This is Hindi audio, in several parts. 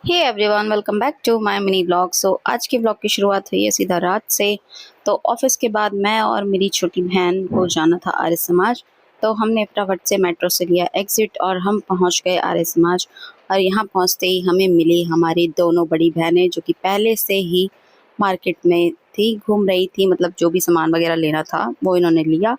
Hey everyone, welcome back to my mini blog. आज के ब्लॉग की शुरुआत हुई है सीधा रात से। तो ऑफिस के बाद मैं और मेरी छोटी बहन को जाना था आर्य समाज। तो हमने फटाफट से मेट्रो से लिया एग्जिट और हम पहुंच गए आर्य समाज। और यहाँ पहुंचते ही हमें मिली हमारी दोनों बड़ी बहनें, जो कि पहले से ही मार्केट में थी, घूम रही थी। मतलब जो भी सामान वगैरह लेना था वो इन्होंने लिया।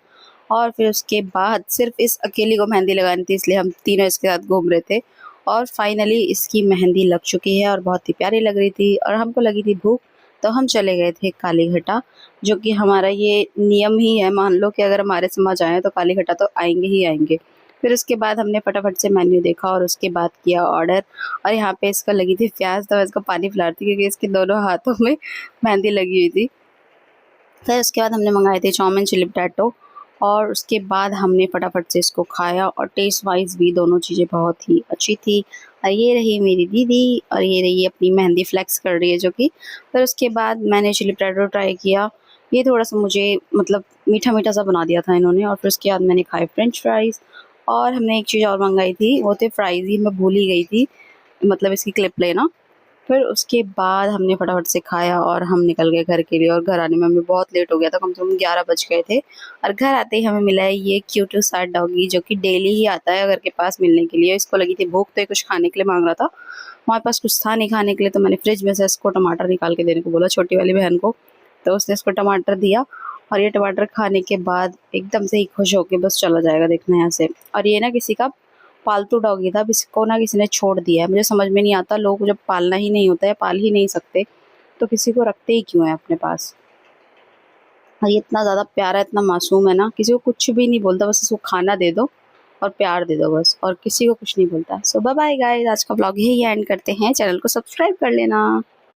और फिर उसके बाद सिर्फ इस अकेली को मेहंदी लगानी थी, इसलिए हम तीनों इसके साथ घूम रहे थे। और फाइनली इसकी मेहंदी लग चुकी है और बहुत ही प्यारी लग रही थी और हमको लगी थी भूख। तो हम चले गए थे कालीघाटा, जो कि हमारा ये नियम ही है, मान लो कि अगर हमारे समाज आए तो कालीघाटा तो आएंगे ही आएंगे। फिर उसके बाद हमने फटाफट से मेन्यू देखा और उसके बाद किया ऑर्डर। और यहाँ पे इसका लगी थी प्याज, तो मैं इसको पानी पिला रही थी क्योंकि इसके दोनों हाथों में मेहंदी लगी हुई थी। फिर उसके बाद हमने मंगाए थे चाउमीन चिली पोटैटो। और उसके बाद हमने फटाफट से इसको खाया और टेस्ट वाइज भी दोनों चीज़ें बहुत ही अच्छी थी। और ये रही मेरी दीदी और ये रही अपनी मेहंदी फ्लेक्स कर रही है, जो कि फिर उसके बाद मैंने चिली पोटैटो ट्राई किया। ये थोड़ा सा मुझे मतलब मीठा मीठा सा बना दिया था इन्होंने। और फिर उसके बाद मैंने खाए फ्रेंच फ्राइज़। और हमने एक चीज़ और मंगाई थी, वो थे फ्राइज़ ही मैं भूल ही गई थी, मतलब इसकी क्लिप लेना। फिर उसके बाद हमने फटाफट से खाया और हम निकल गए घर के लिए। और घर आने में हमें बहुत लेट हो गया था, कम से कम 11 बज गए थे। और घर आते ही हमें मिला है ये क्यूट सा डॉगी, जो कि डेली ही आता है घर के पास मिलने के लिए। इसको लगी थी भूख तो ये कुछ खाने के लिए मांग रहा था। हमारे पास कुछ था नहीं खाने के लिए, तो मैंने फ्रिज में से इसको टमाटर निकाल के देने को बोला, छोटी वाली बहन को। तो उसने इसको टमाटर दिया और ये टमाटर खाने के बाद एकदम से ही खुश होके बस चला जाएगा, देखना यहाँ से। और ये ना किसी का पालतू डॉगी था, अब इसको ना किसी ने छोड़ दिया है। मुझे समझ में नहीं आता, लोग जब पालना ही नहीं होता है, पाल ही नहीं सकते, तो किसी को रखते ही क्यों है अपने पास। और ये इतना ज़्यादा प्यारा, इतना मासूम है ना, किसी को कुछ भी नहीं बोलता, बस इसको खाना दे दो और प्यार दे दो बस, और किसी को कुछ नहीं बोलता। सो बाय बाय गाइस, आज का ब्लॉग यही एंड करते हैं। चैनल को सब्सक्राइब कर लेना।